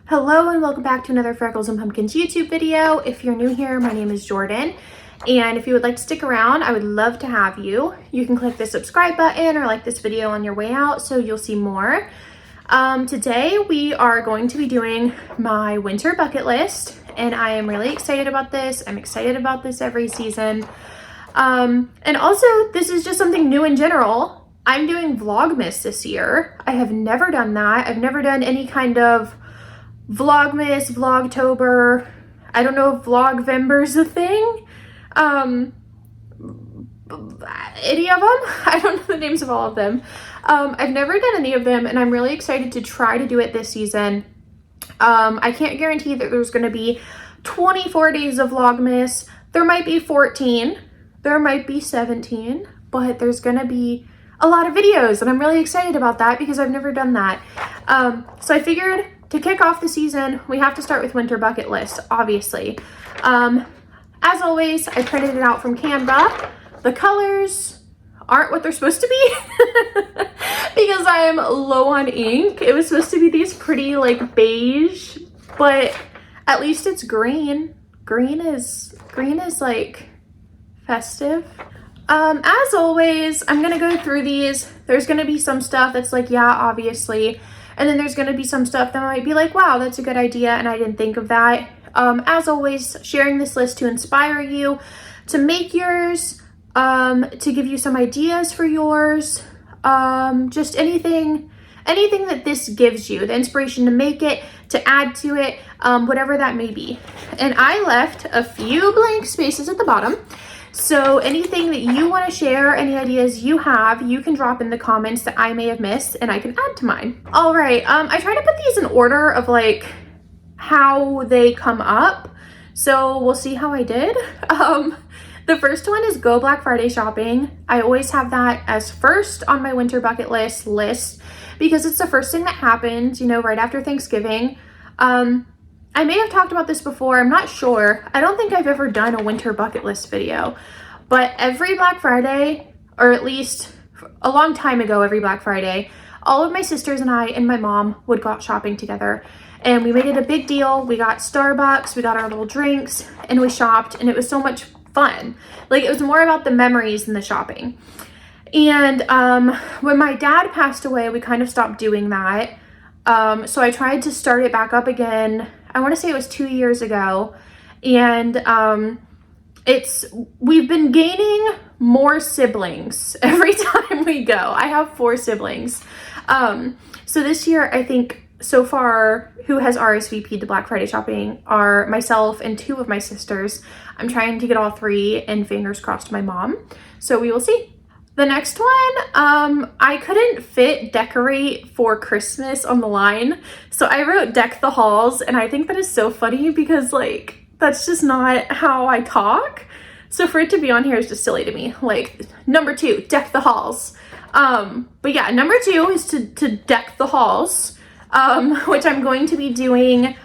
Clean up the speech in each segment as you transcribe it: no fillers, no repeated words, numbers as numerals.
Hello and welcome back to another Freckles and Pumpkins YouTube video. If you're new here, my name is Jordan. And if you would like to stick around, I would love to have you. You can click the subscribe button or like this video on your way out so you'll see more. Today we are going to be doing my winter bucket list and I am really excited about this. I'm excited about this every season. And also this is just something new in general. I'm doing Vlogmas this year. I have never done that. I've never done any kind of Vlogmas, Vlogtober. I don't know if Vlogvember's a thing. Any of them? I don't know the names of all of them. I've never done any of them and I'm really excited to try to do it this season. I can't guarantee that there's going to be 24 days of Vlogmas. There might be 14. There might be 17. But there's going to be a lot of videos and I'm really excited about that because I've never done that. So I figured to kick off the season, we have to start with winter bucket list, obviously. As always, I printed it out from Canva. The colors aren't what they're supposed to be because I'm low on ink. It was supposed to be these pretty like beige, but at least it's green. Green is like festive. As always, I'm gonna go through these. There's gonna be some stuff that's like, yeah, obviously. And then there's going to be some stuff that might be like, wow, that's a good idea and I didn't think of that. As always, sharing this list to inspire you to make yours, to give you some ideas for yours, just anything that this gives you, the inspiration to make it, to add to it, whatever that may be. And I left a few blank spaces at the bottom. So anything that you want to share, any ideas you have, you can drop in the comments that I may have missed and I can add to mine. All right, I try to put these in order of like how they come up. So we'll see how I did. The first one is go Black Friday shopping. I always have that as first on my winter bucket list because it's the first thing that happens, you know, right after Thanksgiving. I may have talked about this before, I'm not sure. I don't think I've ever done a winter bucket list video, but every Black Friday, or at least a long time ago, every Black Friday, all of my sisters and I and my mom would go out shopping together and we made it a big deal. We got Starbucks, we got our little drinks and we shopped and it was so much fun. Like it was more about the memories than the shopping. And when my dad passed away, we kind of stopped doing that. So I tried to start it back up again. I want to say it was 2 years ago. And we've been gaining more siblings every time we go. I have 4 siblings. So this year, I think so far who has RSVP'd to Black Friday shopping are myself and 2 of my sisters. I'm trying to get all 3 and fingers crossed my mom. So we will see. The next one, I couldn't fit decorate for Christmas on the line. So I wrote deck the halls and I think that is so funny because like, that's just not how I talk. So for it to be on here is just silly to me. Like number 2, deck the halls. But yeah, number 2 is to deck the halls, which I'm going to be doing.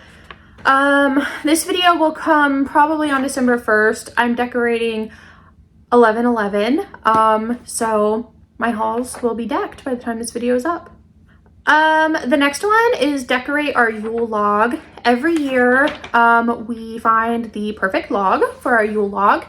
This video will come probably on December 1st. I'm decorating 11/11, so my halls will be decked by the time this video is up. The next one is decorate our Yule log. Every year we find the perfect log for our Yule log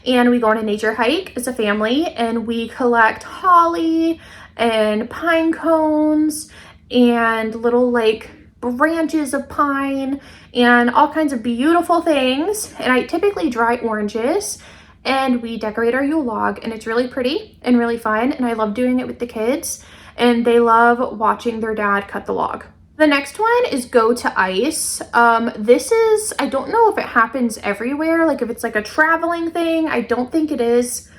and we go on a nature hike as a family and we collect holly and pine cones and little like branches of pine and all kinds of beautiful things, and I typically dry oranges. And we decorate our Yule log and it's really pretty and really fun and I love doing it with the kids and they love watching their dad cut the log. The next one is go to ice. This is, I don't know if it happens everywhere, like if it's like a traveling thing. I don't think it is.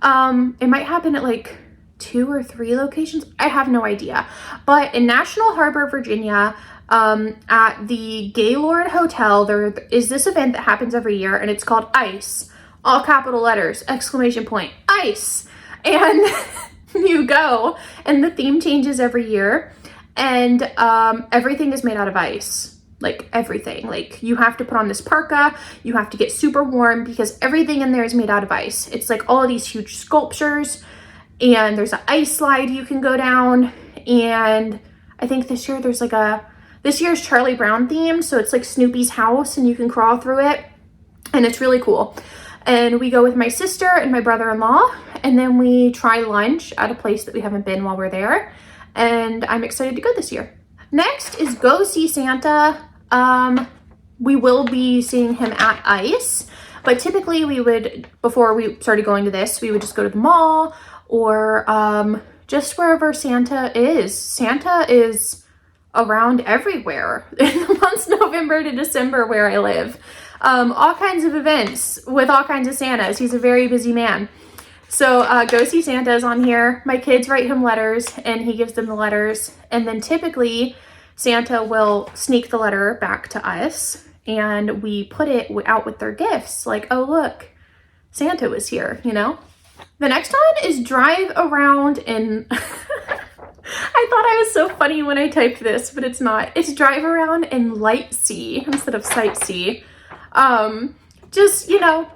It might happen at like 2 or 3 locations. I have no idea. But in National Harbor, Virginia, at the Gaylord Hotel, there is this event that happens every year and it's called Ice. All capital letters, exclamation point, ice. And you go and the theme changes every year and everything is made out of ice. Like everything. Like you have to put on this parka, you have to get super warm because everything in there is made out of ice. It's like all of these huge sculptures and there's an ice slide you can go down, and I think this year there's This year's Charlie Brown themed, so it's like Snoopy's house and you can crawl through it, and it's really cool. And we go with my sister and my brother-in-law, and then we try lunch at a place that we haven't been while we're there, and I'm excited to go this year. Next is go see Santa. We will be seeing him at ICE, but typically we would, before we started going to this, we would just go to the mall or just wherever Santa is. Santa is around everywhere in the months November to December where I live. All kinds of events with all kinds of Santas. He's a very busy man. So go see Santa is on here. My kids write him letters and he gives them the letters. And then typically Santa will sneak the letter back to us and we put it out with their gifts. Like, oh, look, Santa was here, you know? The next one is drive around in... I thought I was so funny when I typed this, but it's not. It's drive around in light see instead of sight see. Just, you know,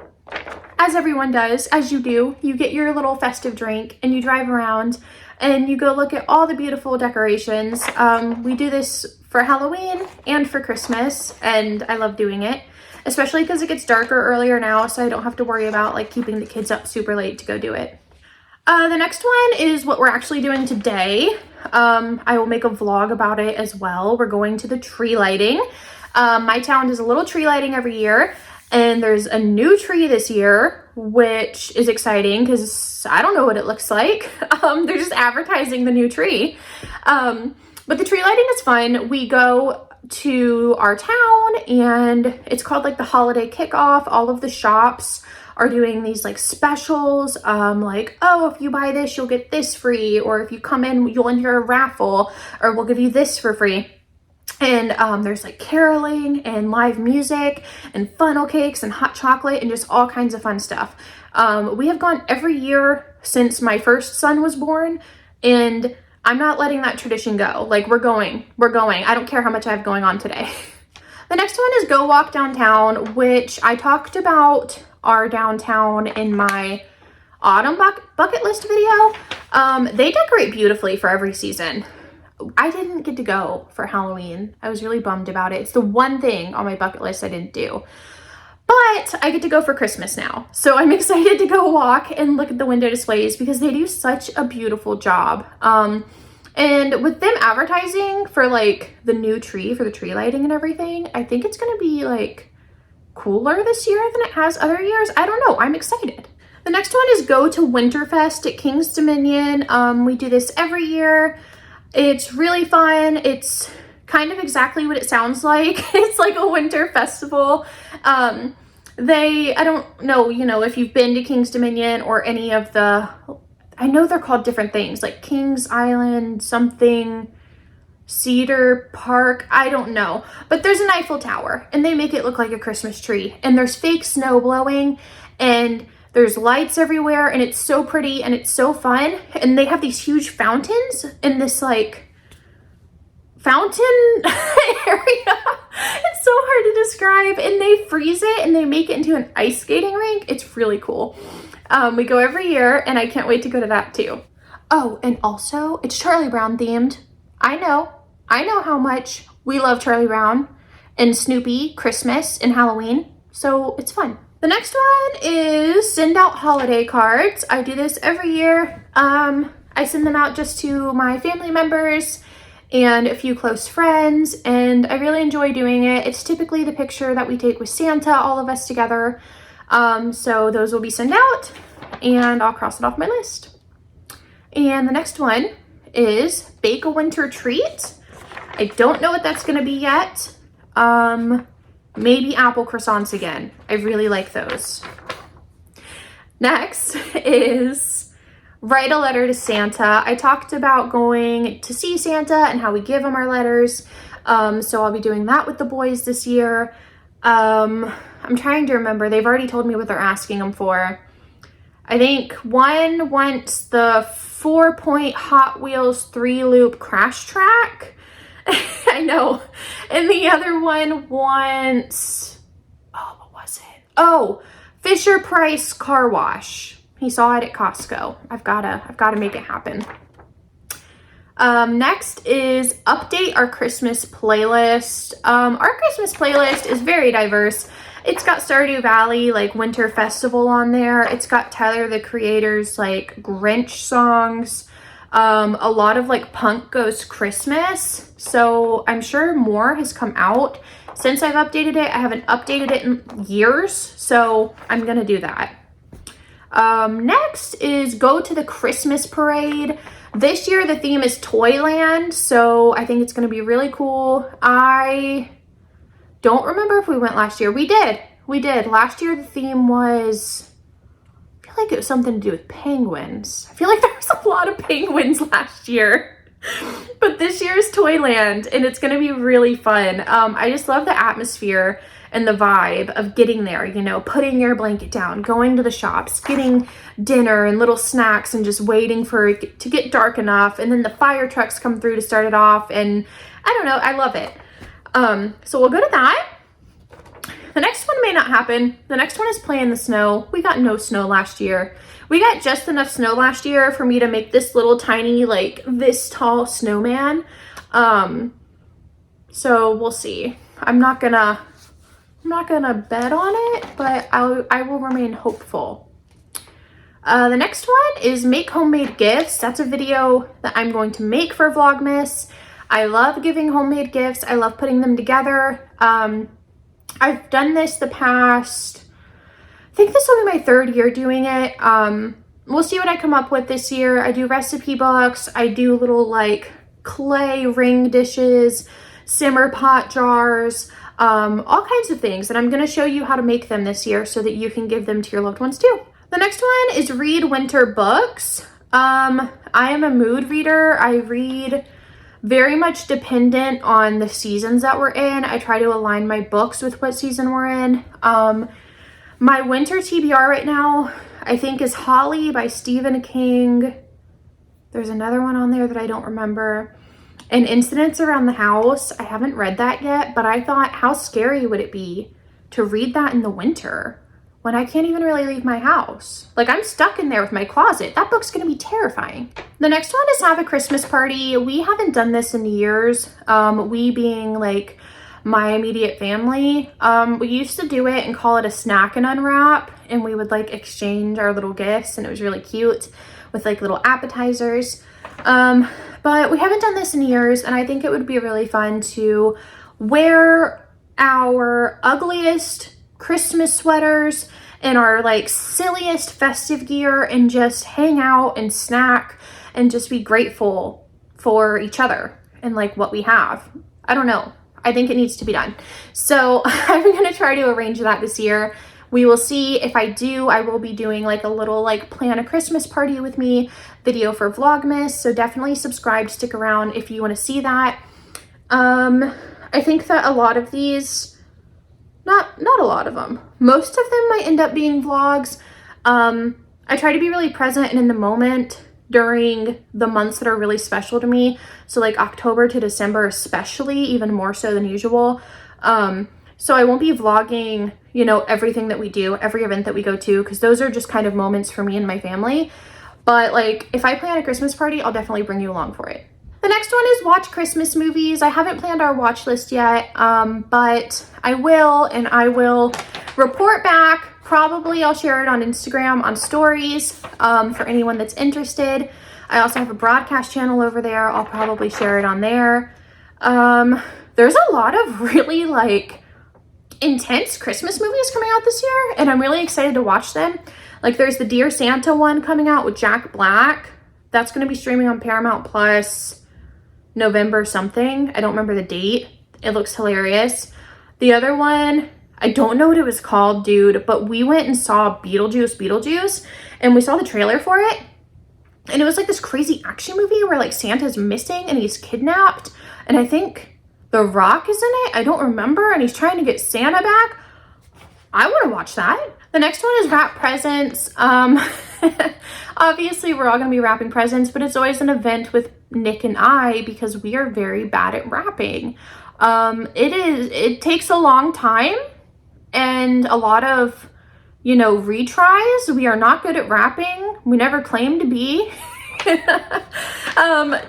as everyone does, as you do, you get your little festive drink and you drive around and you go look at all the beautiful decorations. We do this for Halloween and for Christmas, and I love doing it, especially because it gets darker earlier now, so I don't have to worry about like keeping the kids up super late to go do it. The next one is what we're actually doing today. I will make a vlog about it as well. We're going to the tree lighting. My town does a little tree lighting every year, and there's a new tree this year, which is exciting because I don't know what it looks like. They're just advertising the new tree. But the tree lighting is fun. We go to our town and it's called like the holiday kickoff. All of the shops are doing these like specials, like, oh, if you buy this, you'll get this free, or if you come in, you'll enter a raffle, or we'll give you this for free. And there's like caroling and live music and funnel cakes and hot chocolate and just all kinds of fun stuff. We have gone every year since my first son was born, and I'm not letting that tradition go. Like, we're going. I don't care how much I have going on today. The next one is go walk downtown, which I talked about our downtown in my autumn bucket list video. They decorate beautifully for every season. I didn't get to go for Halloween. I was really bummed about it. It's the one thing on my bucket list I didn't do. But I get to go for Christmas now. So I'm excited to go walk and look at the window displays because they do such a beautiful job. And with them advertising for like the new tree, for the tree lighting and everything, I think it's going to be like cooler this year than it has other years. I don't know. I'm excited. The next one is go to Winterfest at King's Dominion. We do this every year. It's really fun. It's kind of exactly what it sounds like. It's like a winter festival. I don't know, you know, if you've been to King's Dominion or any of the, I know they're called different things, like King's Island, something, Cedar Park, I don't know. But there's an Eiffel Tower and they make it look like a Christmas tree. And there's fake snow blowing and there's lights everywhere and it's so pretty and it's so fun. And they have these huge fountains in this like fountain area. It's so hard to describe, and they freeze it and they make it into an ice skating rink. It's really cool. We go every year and I can't wait to go to that too. Oh, and also it's Charlie Brown themed. I know how much we love Charlie Brown and Snoopy, Christmas and Halloween, so it's fun. The next one is send out holiday cards. I do this every year. I send them out just to my family members and a few close friends, and I really enjoy doing it. It's typically the picture that we take with Santa, all of us together. So those will be sent out and I'll cross it off my list. And the next one is bake a winter treat. I don't know what that's gonna be yet. Maybe apple croissants again. I really like those. Next is write a letter to Santa. I talked about going to see Santa and how we give him our letters. So I'll be doing that with the boys this year. I'm trying to remember. They've already told me what they're asking them for. I think one wants the 4-point Hot Wheels 3-loop crash track. I know. And the other one wants, oh, what was it? Oh, Fisher Price car wash. He saw it at Costco. I've gotta make it happen. Next is update our Christmas playlist. Our Christmas playlist is very diverse. It's got Stardew Valley, like Winter Festival on there. It's got Tyler, the Creator's like Grinch songs. A lot of like Punk Goes Christmas. So I'm sure more has come out since I've updated it. I haven't updated it in years, so I'm gonna do that. Next is go to the Christmas parade. This year the theme is Toyland, so I think it's gonna be really cool. I don't remember if we went last year. We did. Last year the theme was, I feel like it was something to do with penguins. I feel like there was a lot of penguins last year. But this year is Toyland, and it's gonna be really fun. I just love the atmosphere and the vibe of getting there, you know, putting your blanket down, going to the shops, getting dinner and little snacks, and just waiting for it to get dark enough. And then the fire trucks come through to start it off. And I don't know, I love it. So we'll go to that. The next one may not happen. The next one is play in the snow. We got no snow last year. We got just enough snow last year for me to make this little tiny, like this tall snowman. So we'll see. I'm not gonna bet on it, but I will remain hopeful. The next one is make homemade gifts. That's a video that I'm going to make for Vlogmas. I love giving homemade gifts. I love putting them together. I've done this the past, I think this will be my 3rd year doing it. We'll see what I come up with this year. I do recipe books. I do little like clay ring dishes, simmer pot jars, all kinds of things. And I'm going to show you how to make them this year so that you can give them to your loved ones too. The next one is read winter books. I am a mood reader. I read very much dependent on the seasons that we're in. I try to align my books with what season we're in. My winter TBR right now, I think, is Holly by Stephen King. There's another one on there that I don't remember. And Incidents Around the House. I haven't read that yet, but I thought, how scary would it be to read that in the winter when I can't even really leave my house? Like, I'm stuck in there with my closet. That book's gonna be terrifying. The next one is have a Christmas party. We haven't done this in years. We being like my immediate family. We used to do it and call it a snack and unwrap, and we would like exchange our little gifts, and it was really cute with like little appetizers. But we haven't done this in years, and I think it would be really fun to wear our ugliest Christmas sweaters and our like silliest festive gear and just hang out and snack and just be grateful for each other and like what we have. I don't know. I think it needs to be done. So I'm going to try to arrange that this year. We will see. If I do, I will be doing like a little like plan a Christmas party with me video for Vlogmas. So definitely subscribe, stick around if you want to see that. I think that a lot of these, not a lot of them, most of them might end up being vlogs. I try to be really present and in the moment during the months that are really special to me. So like October to December, especially, even more so than usual. So I won't be vlogging, you know, everything that we do, every event that we go to, because those are just kind of moments for me and my family. But like, if I plan a Christmas party, I'll definitely bring you along for it. The next one is watch Christmas movies. I haven't planned our watch list yet, but I will, and I will report back. Probably I'll share it on Instagram on stories for anyone that's interested. I also have a broadcast channel over there. I'll probably share it on there. There's a lot of really like intense Christmas movies coming out this year, and I'm really excited to watch them. Like there's the Dear Santa one coming out with Jack Black. That's going to be streaming on Paramount Plus November something. I don't remember the date. It looks hilarious. The other one, I don't know what it was called, dude, but we went and saw Beetlejuice, and we saw the trailer for it. And it was like this crazy action movie where like Santa's missing and he's kidnapped. And I think The Rock is in it. I don't remember. And he's trying to get Santa back. I want to watch that. The next one is wrap presents. Obviously we're all going to be wrapping presents, but it's always an event with Nick and I because we are very bad at wrapping. It takes a long time and a lot of, you know, retries. We are not good at wrapping. We never claim to be.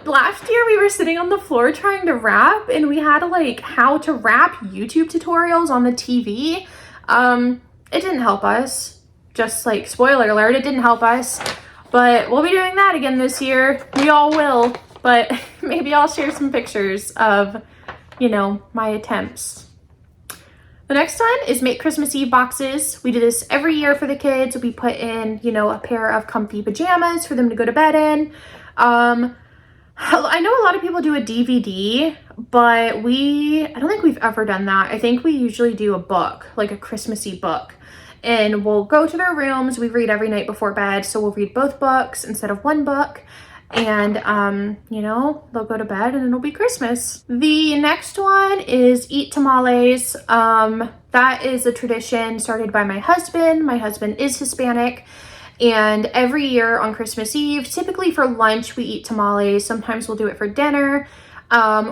Last year we were sitting on the floor trying to wrap, and we had like how to wrap YouTube tutorials on the TV. It didn't help us. Just like spoiler alert, it didn't help us. But we'll be doing that again this year. We all will. But maybe I'll share some pictures of, you know, my attempts. The next one is make Christmas Eve boxes. We do this every year for the kids. We put in, you know, a pair of comfy pajamas for them to go to bed in. I know a lot of people do a DVD, but I don't think we've ever done that. I think we usually do a book, like a Christmassy book. And we'll go to their rooms. We read every night before bed. So we'll read both books instead of one book. And, you know, they'll go to bed and it'll be Christmas. The next one is eat tamales. That is a tradition started by my husband. My husband is Hispanic. And every year on Christmas Eve, typically for lunch, we eat tamales. Sometimes we'll do it for dinner.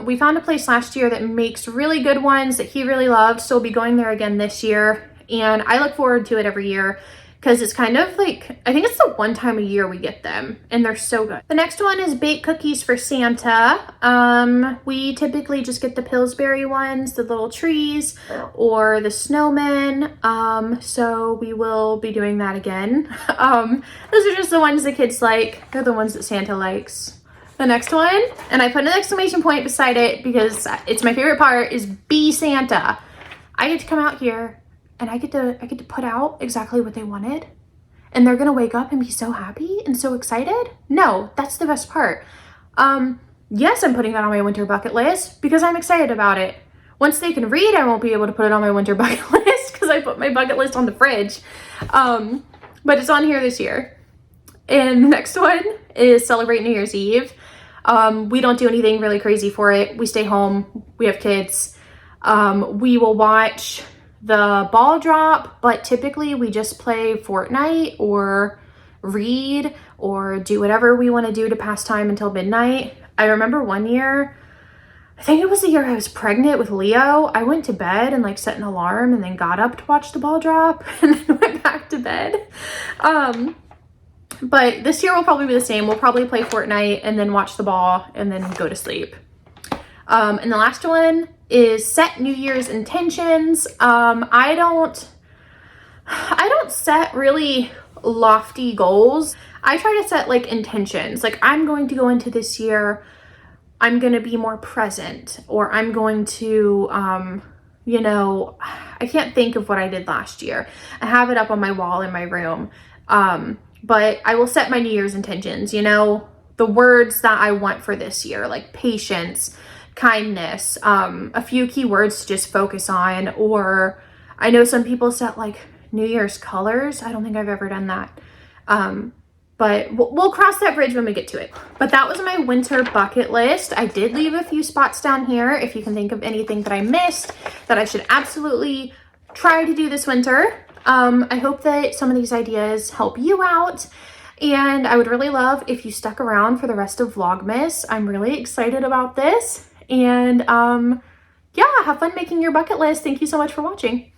We found a place last year that makes really good ones that he really loved. So we'll be going there again this year. And I look forward to it every year, because it's kind of like, I think it's the one time a year we get them, and they're so good. The next one is bake cookies for Santa. We typically just get the Pillsbury ones, the little trees, or the snowmen. So we will be doing that again. Those are just the ones the kids like. They're the ones that Santa likes. The next one, and I put an exclamation point beside it because it's my favorite part, is be Santa. I get to come out here and I get to put out exactly what they wanted, and they're gonna wake up and be so happy and so excited. No, that's the best part. Yes, I'm putting that on my winter bucket list because I'm excited about it. Once they can read, I won't be able to put it on my winter bucket list because I put my bucket list on the fridge. But it's on here this year. And the next one is celebrate New Year's Eve. We don't do anything really crazy for it. We stay home, we have kids. We will watch the ball drop, but typically we just play Fortnite or read or do whatever we want to do to pass time until midnight. I remember one year, I think it was the year I was pregnant with Leo, I went to bed and like set an alarm and then got up to watch the ball drop and then went back to bed. But this year will probably be the same. We'll probably play Fortnite and then watch the ball and then go to sleep. And the last one is set New Year's intentions. I don't set really lofty goals. I try to set like intentions. Like, I'm going to go into this year, I'm going to be more present, or I'm going to, you know, I can't think of what I did last year. I have it up on my wall in my room. But I will set my New Year's intentions, you know, the words that I want for this year, like patience, kindness, a few key words to just focus on. Or I know some people set like New Year's colors. I don't think I've ever done that. But we'll cross that bridge when we get to it. But that was my winter bucket list. I did leave a few spots down here if you can think of anything that I missed that I should absolutely try to do this winter. I hope that some of these ideas help you out. And I would really love if you stuck around for the rest of Vlogmas. I'm really excited about this. And yeah, have fun making your bucket list. Thank you so much for watching.